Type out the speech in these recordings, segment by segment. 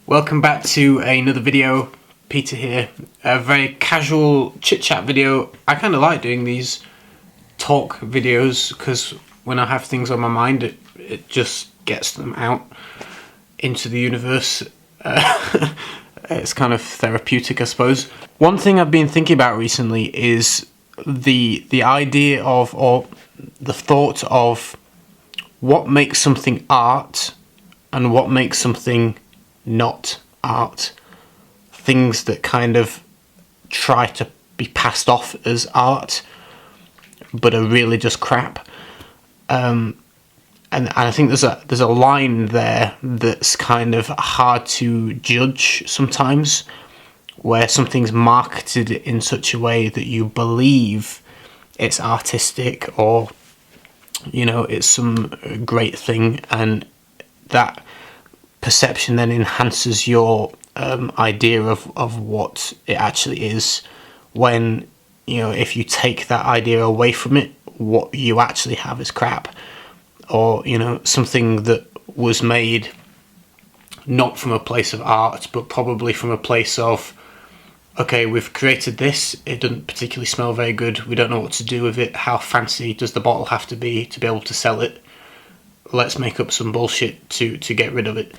Welcome back to another video. Peter here. A very casual chit-chat video. I kind of like doing these talk videos because when I have things on my mind, it just gets them out into the universe. It's kind of therapeutic, I suppose. One thing I've been thinking about recently is the idea of, or the thought of, what makes something art and what makes something not art. Things that kind of try to be passed off as art but are really just crap. And I think there's a line there that's kind of hard to judge sometimes, where something's marketed in such a way that you believe it's artistic or, you know, it's some great thing, and that perception then enhances your idea of what it actually is, when, you know, if you take that idea away from it, what you actually have is crap. Or, you know, something that was made not from a place of art, but probably from a place of, okay, we've created this, it doesn't particularly smell very good, we don't know what to do with it, how fancy does the bottle have to be able to sell it, let's make up some bullshit to get rid of it.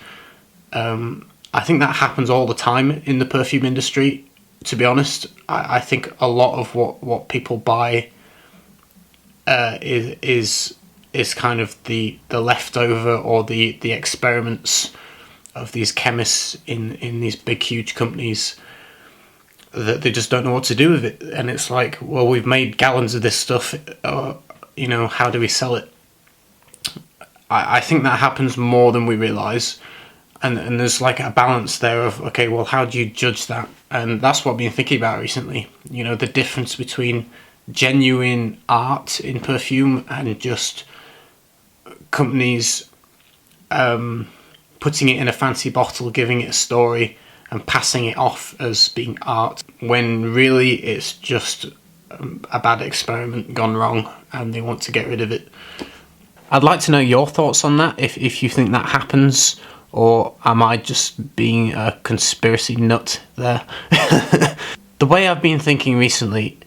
I think that happens all the time in the perfume industry, to be honest. I think a lot of what people buy is kind of the leftover or the experiments of these chemists in these big huge companies, that they just don't know what to do with it. And it's like, well, we've made gallons of this stuff, you know, how do we sell it? I think that happens more than we realise, and there's like a balance there of, okay, well, how do you judge that? And that's what I've been thinking about recently, you know, the difference between genuine art in perfume and just companies putting it in a fancy bottle, giving it a story and passing it off as being art, when really it's just a bad experiment gone wrong and they want to get rid of it. I'd like to know your thoughts on that, if you think that happens, or am I just being a conspiracy nut there? The way I've been thinking recently,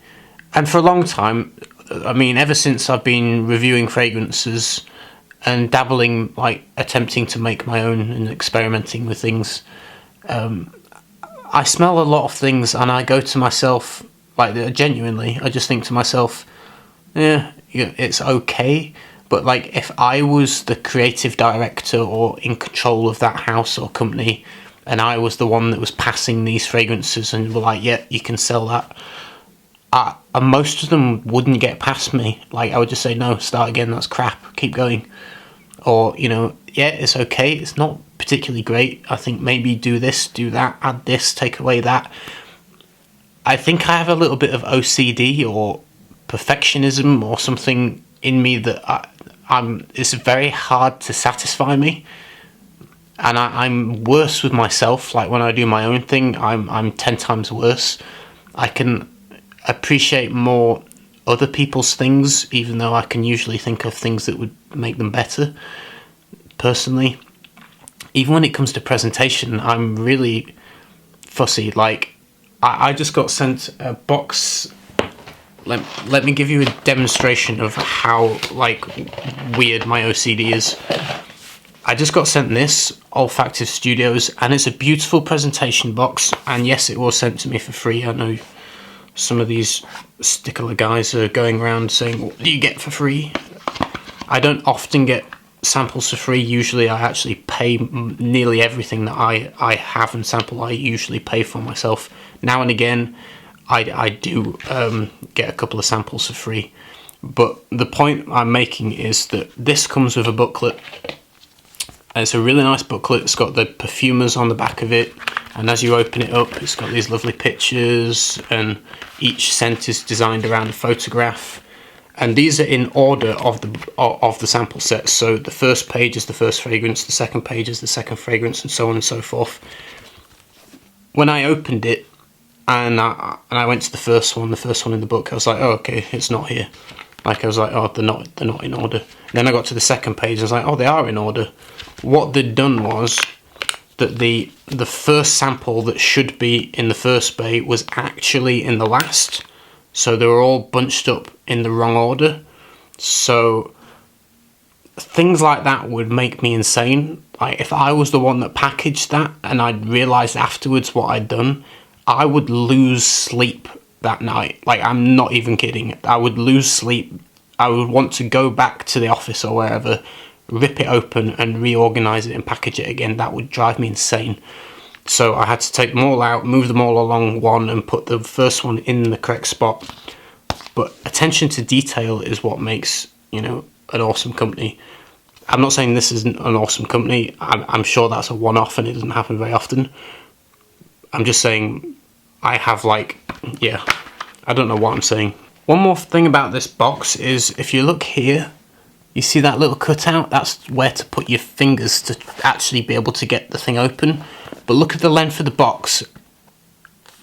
and for a long time, I mean, ever since I've been reviewing fragrances and dabbling, like attempting to make my own and experimenting with things, I smell a lot of things and I go to myself, like, genuinely, I just think to myself, yeah, it's okay. But like, if I was the creative director or in control of that house or company, and I was the one that was passing these fragrances and were like, yeah, you can sell that, most of them wouldn't get past me. Like, I would just say, no, start again, that's crap, keep going. Or, you know, yeah, it's okay, it's not particularly great, I think maybe do this, do that, add this, take away that. I think I have a little bit of OCD or perfectionism or something in me that it's very hard to satisfy me, and I'm worse with myself. Like, when I do my own thing, I'm 10 times worse. I can appreciate more other people's things, even though I can usually think of things that would make them better. Personally, even when it comes to presentation, I'm really fussy. Like, I just got sent a box. Let me give you a demonstration of how, like, weird my OCD is. I just got sent this, Olfactive Studios, and it's a beautiful presentation box, and yes, it was sent to me for free. I know some of these stickler guys are going around saying, what do you get for free? I don't often get samples for free. Usually I actually pay nearly everything that I have and sample. I usually pay for myself. Now and again, I do get a couple of samples for free. But the point I'm making is that this comes with a booklet. It's a really nice booklet. It's got the perfumers on the back of it, and as you open it up, it's got these lovely pictures, and each scent is designed around a photograph. And these are in order of the sample set. So the first page is the first fragrance, the second page is the second fragrance, and so on and so forth. When I opened it, and I went to the first one in the book, I was like, oh, okay, it's not here. Like, I was like, oh, they're not in order. Then I got to the second page, and I was like, oh, they are in order. What they'd done was, that the first sample that should be in the first bay was actually in the last, so they were all bunched up in the wrong order. So things like that would make me insane. Like, if I was the one that packaged that and I'd realised afterwards what I'd done, I would lose sleep that night. Like, I'm not even kidding. I would lose sleep. I would want to go back to the office or wherever, rip it open and reorganise it and package it again. That would drive me insane. So I had to take them all out, move them all along one, and put the first one in the correct spot. But attention to detail is what makes, you know, an awesome company. I'm not saying this isn't an awesome company. I'm sure that's a one-off and it doesn't happen very often. I'm just saying I have, like, yeah, I don't know what I'm saying. One more thing about this box is, if you look here, you see that little cutout? That's where to put your fingers to actually be able to get the thing open. But look at the length of the box.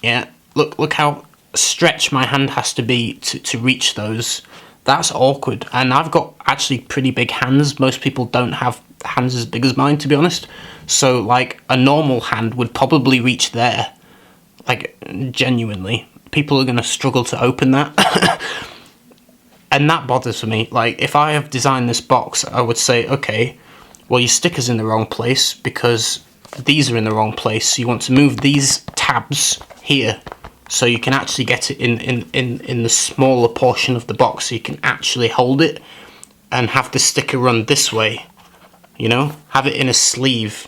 Yeah, look how stretched my hand has to be to reach those. That's awkward. And I've got actually pretty big hands. Most people don't have hands as big as mine, to be honest. So, like, a normal hand would probably reach there. Like, genuinely. People are going to struggle to open that. And that bothers me. Like, if I have designed this box, I would say, okay, well, your sticker's in the wrong place because these are in the wrong place. So you want to move these tabs here so you can actually get it in the smaller portion of the box, so you can actually hold it and have the sticker run this way, you know? Have it in a sleeve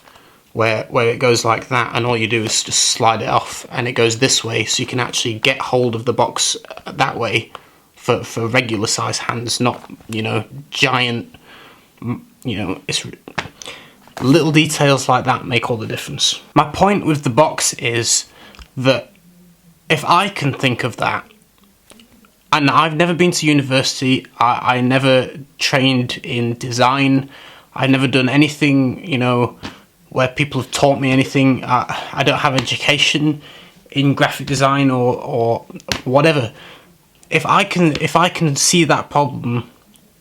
where it goes like that, and all you do is just slide it off and it goes this way, so you can actually get hold of the box that way for regular size hands, not, you know, giant, you know, it's little details like that make all the difference. My point with the box is that if I can think of that, and I've never been to university, I never trained in design, I've never done anything, you know, where people have taught me anything. I don't have education in graphic design or whatever. If I can see that problem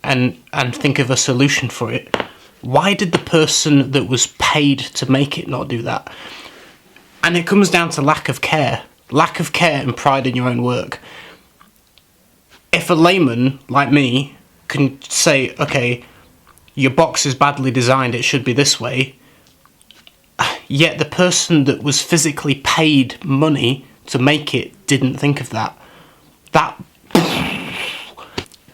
and think of a solution for it, why did the person that was paid to make it not do that? And it comes down to lack of care and pride in your own work. If a layman like me can say, okay, your box is badly designed, it should be this way, yet the person that was physically paid money to make it didn't think of that. That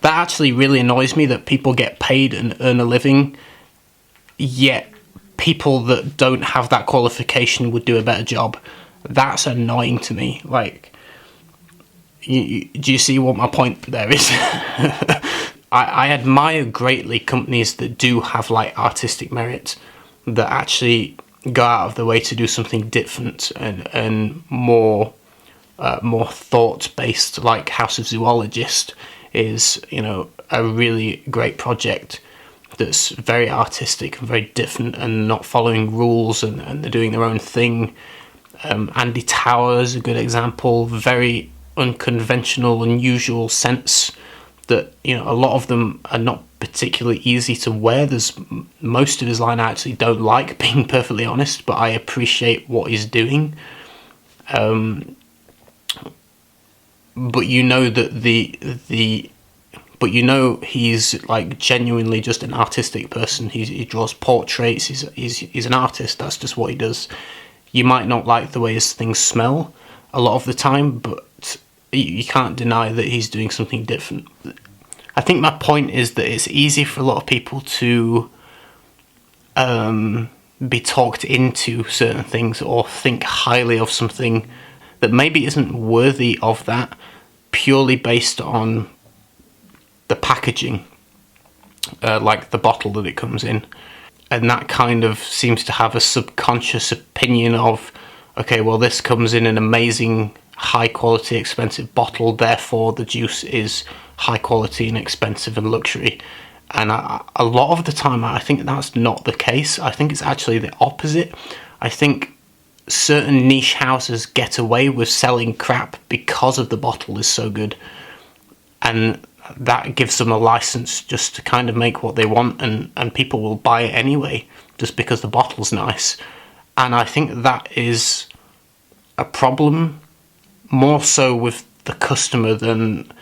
actually really annoys me, that people get paid and earn a living, yet people that don't have that qualification would do a better job. That's annoying to me. Like, do you see what my point there is? I admire greatly companies that do have, like, artistic merit, that actually go out of the way to do something different and more thought-based, like House of Zoologist is, you know, a really great project that's very artistic and very different and not following rules, and they're doing their own thing. Andy Tower is a good example, very unconventional, unusual sense that, you know, a lot of them are not particularly easy to wear. There's most of his line I actually don't like, being perfectly honest, but I appreciate what he's doing. But you know that but you know he's, like, genuinely just an artistic person. He draws portraits. He's an artist. That's just what he does. You might not like the way his things smell a lot of the time, but you can't deny that he's doing something different. I think my point is that it's easy for a lot of people to be talked into certain things or think highly of something that maybe isn't worthy of that, purely based on the packaging, like the bottle that it comes in. And that kind of seems to have a subconscious opinion of, okay, well, this comes in an amazing, high quality, expensive bottle, therefore the juice is high quality and expensive and luxury. And a lot of the time I think that's not the case. I think it's actually the opposite. I think certain niche houses get away with selling crap because of the bottle is so good, and that gives them a license just to kind of make what they want, and people will buy it anyway just because the bottle's nice. And I think that is a problem, more so with the customer than,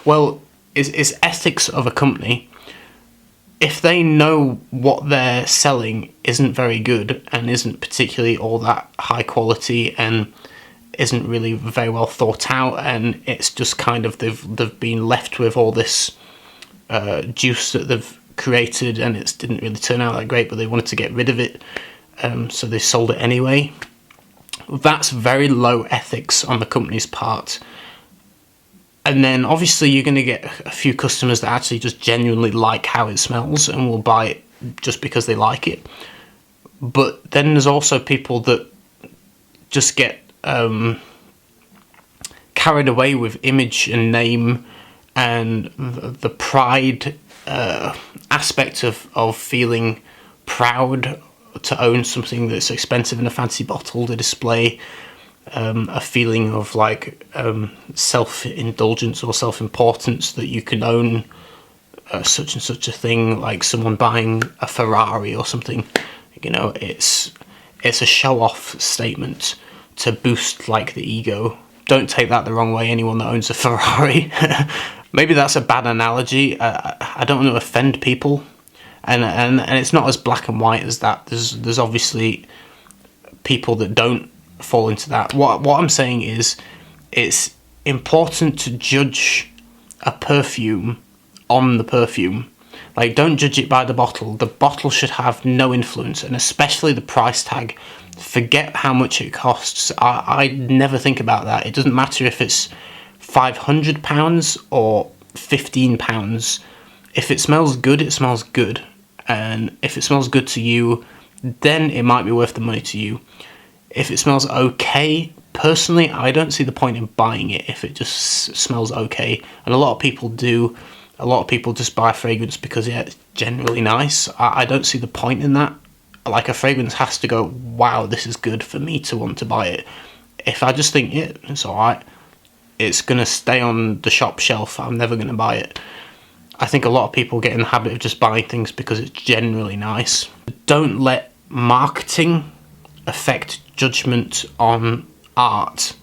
well, is ethics of a company. If they know what they're selling isn't very good and isn't particularly all that high quality and isn't really very well thought out, and it's just kind of they've been left with all this juice that they've created, and it didn't really turn out that great, but they wanted to get rid of it, so they sold it anyway. That's very low ethics on the company's part. And then obviously you're going to get a few customers that actually just genuinely like how it smells and will buy it just because they like it. But then there's also people that just get carried away with image and name and the pride aspect of feeling proud to own something that's expensive in a fancy bottle to display a feeling of like self-indulgence or self-importance that you can own such and such a thing, like someone buying a Ferrari or something. You know, it's a show-off statement to boost like the ego. Don't take that the wrong way, anyone that owns a Ferrari. Maybe that's a bad analogy. I don't want to offend people, and it's not as black and white as that. There's obviously people that don't fall into that. What I'm saying is, it's important to judge a perfume on the perfume. Like, don't judge it by the bottle. The bottle should have no influence, and especially the price tag. Forget how much it costs. I never think about that. It doesn't matter if it's £500 or £15. If it smells good, it smells good. And if it smells good to you, then it might be worth the money to you. If it smells okay, personally, I don't see the point in buying it if it just smells okay. And a lot of people do. A lot of people just buy a fragrance because it's generally nice. I don't see the point in that. Like, a fragrance has to go, wow, this is good for me to want to buy it. If I just think, yeah, it's alright, it's going to stay on the shop shelf, I'm never going to buy it. I think a lot of people get in the habit of just buying things because it's generally nice. Don't let marketing affect judgment on art.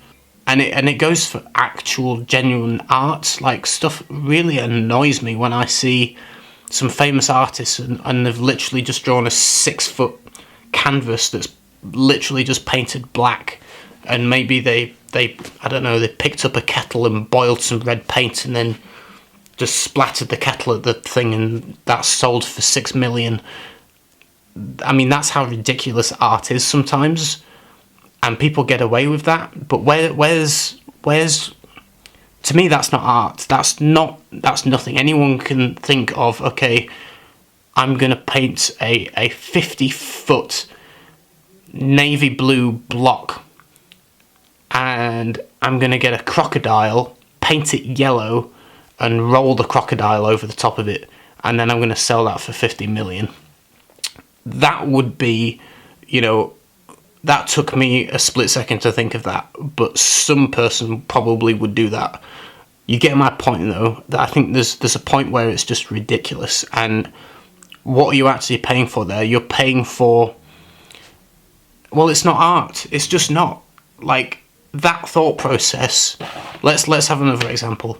And it goes for actual genuine art. Like, stuff really annoys me when I see some famous artists and they've literally just drawn a 6-foot canvas that's literally just painted black, and maybe they I don't know, they picked up a kettle and boiled some red paint and then just splattered the kettle at the thing, and that's sold for 6 million. I mean, that's how ridiculous art is sometimes, and people get away with that. But where's to me, that's not art. That's nothing. Anyone can think of, okay, I'm gonna paint a 50-foot navy blue block, and I'm gonna get a crocodile, paint it yellow, and roll the crocodile over the top of it, and then I'm gonna sell that for 50 million. That would be, you know, that took me a split second to think of that, but some person probably would do that. You get my point, though, that I think there's a point where it's just ridiculous. And what are you actually paying for there? You're paying for, well, it's not art. It's just not. Like, that thought process. Let's have another example.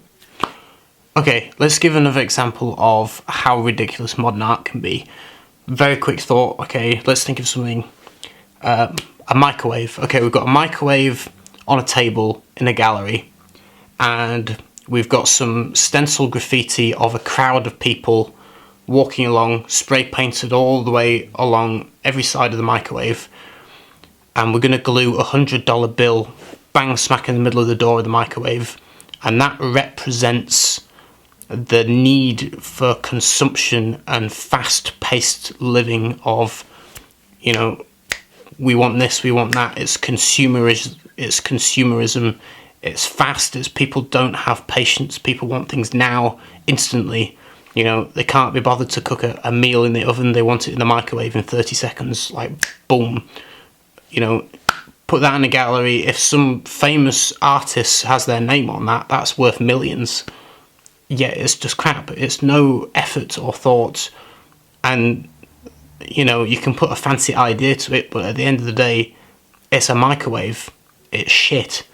Okay, let's give another example of how ridiculous modern art can be. Very quick thought. Okay, let's think of something. A microwave. Okay, we've got a microwave on a table in a gallery, and we've got some stencil graffiti of a crowd of people walking along, spray painted all the way along every side of the microwave, and we're going to glue a $100 bill bang smack in the middle of the door of the microwave, and that represents the need for consumption and fast-paced living of, you know, we want this, we want that. It's consumerism. It's fast. It's people don't have patience. People want things now, instantly. You know, they can't be bothered to cook a meal in the oven. They want it in the microwave in 30 seconds. Like, boom. You know, put that in a gallery. If some famous artist has their name on that, that's worth millions. Yeah, it's just crap. It's no effort or thought. And you know, you can put a fancy idea to it, but at the end of the day, it's a microwave. It's shit.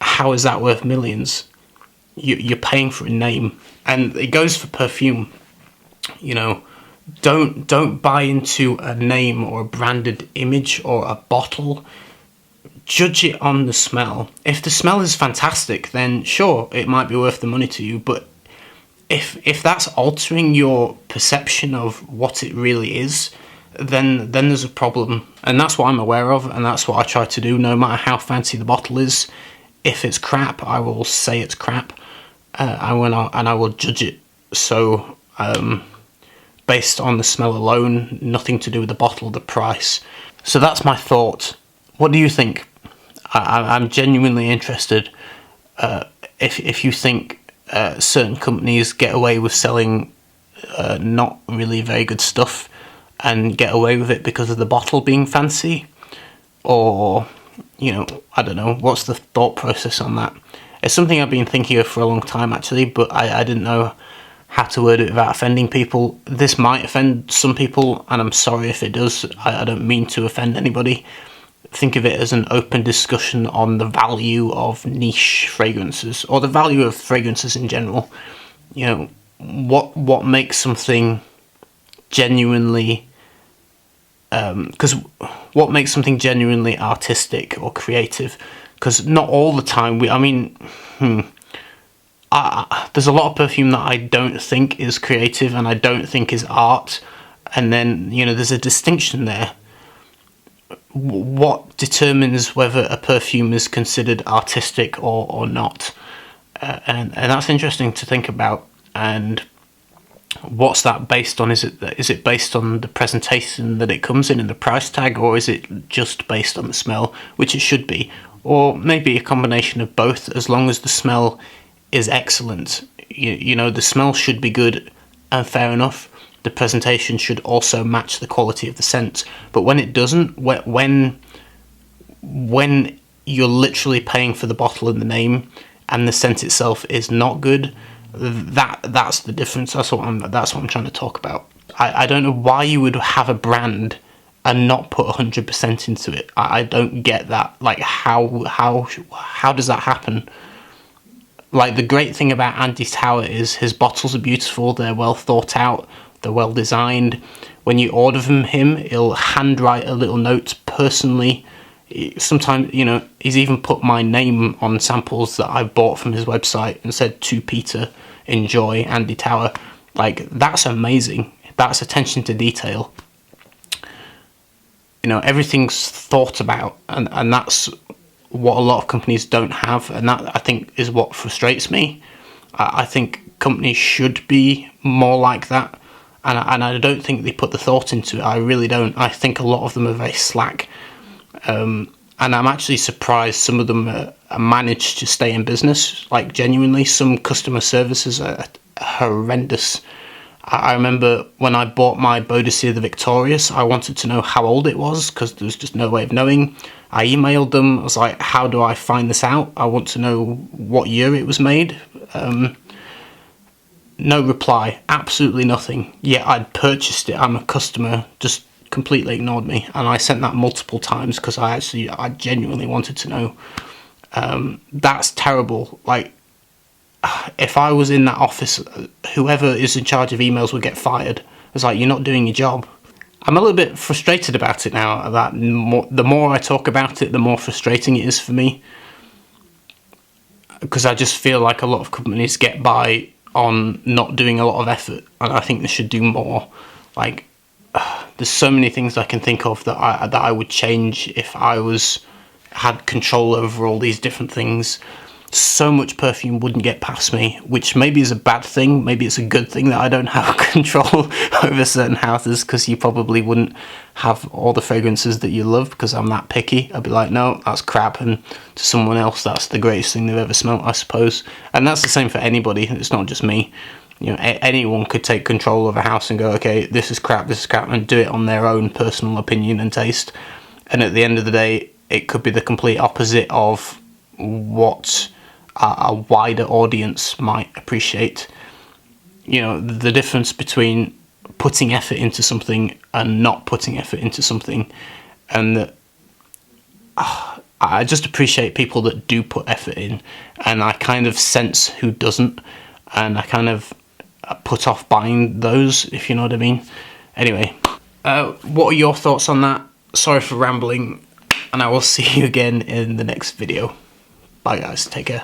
How is that worth millions? You're paying for a name, and it goes for perfume. You know, don't buy into a name or a branded image or a bottle. Judge it on the smell. If the smell is fantastic, then sure, it might be worth the money to you. But if that's altering your perception of what it really is, then there's a problem. And that's what I'm aware of, and that's what I try to do. No matter how fancy the bottle is, if it's crap, I will say it's crap, and I will judge it. So based on the smell alone, nothing to do with the bottle, the price. So that's my thought. What do you think? I'm genuinely interested if you think certain companies get away with selling not really very good stuff and get away with it because of the bottle being fancy, or, you know, I don't know, what's the thought process on that? It's something I've been thinking of for a long time, actually, but I didn't know how to word it without offending people. This might offend some people, and I'm sorry if it does. I don't mean to offend anybody. Think of it as an open discussion on the value of niche fragrances, or the value of fragrances in general. You know, what makes something genuinely, because what makes something genuinely artistic or creative? Because not all the time there's a lot of perfume that I don't think is creative and I don't think is art, and then, you know, there's a distinction there. What determines whether a perfume is considered artistic or not? And that's interesting to think about. And what's that based on? Is it based on the presentation that it comes in and the price tag, or is it just based on the smell, which it should be? Or maybe a combination of both, as long as the smell is excellent. You know, the smell should be good, and fair enough. The presentation should also match the quality of the scent. But when it doesn't, when you're literally paying for the bottle and the name, and the scent itself is not good, that's the difference. That's what I'm trying to talk about. I don't know why you would have a brand and not put 100% into it. I don't get that. Like, how does that happen? Like, the great thing about Andy Tower is his bottles are beautiful. They're well thought out. They're well designed. When you order from him, he'll handwrite a little note personally. Sometimes, you know, he's even put my name on samples that I bought from his website and said, "To Peter, enjoy, Andy Tower." Like, that's amazing. That's attention to detail. You know, everything's thought about, and that's what a lot of companies don't have, and that, I think, is what frustrates me. I think companies should be more like that, and I don't think they put the thought into it. I really don't. I think a lot of them are very slack, and I'm actually surprised some of them manage to stay in business. Like, genuinely, some customer services are horrendous. I remember when I bought my Bodicea the Victorious, I wanted to know how old it was, because there was just no way of knowing. I emailed them. I was like, how do I find this out? I want to know what year it was made. No reply. Absolutely nothing. Yet I'd purchased it. I'm a customer. Just completely ignored me. And I sent that multiple times because I genuinely wanted to know. That's terrible. Like, if I was in that office, whoever is in charge of emails would get fired. It's like, you're not doing your job. I'm a little bit frustrated about it now. That the more I talk about it, the more frustrating it is for me. Because I just feel like a lot of companies get by on not doing a lot of effort, and I think they should do more. Like, there's so many things I can think of that I would change if I had control over all these different things. So much perfume wouldn't get past me, which maybe is a bad thing. Maybe it's a good thing that I don't have control over certain houses, because you probably wouldn't have all the fragrances that you love, because I'm that picky. I'd be like, no, that's crap, and to someone else that's the greatest thing they've ever smelt, I suppose. And that's the same for anybody. It's not just me. You know, anyone could take control of a house and go, okay, this is crap, and do it on their own personal opinion and taste. And at the end of the day, it could be the complete opposite of what a wider audience might appreciate. You know, the difference between putting effort into something and not putting effort into something, and that I just appreciate people that do put effort in, and I kind of sense who doesn't, and I kind of put off buying those, if you know what I mean. Anyway, what are your thoughts on that? Sorry for rambling, and I will see you again in the next video. Bye guys, take care.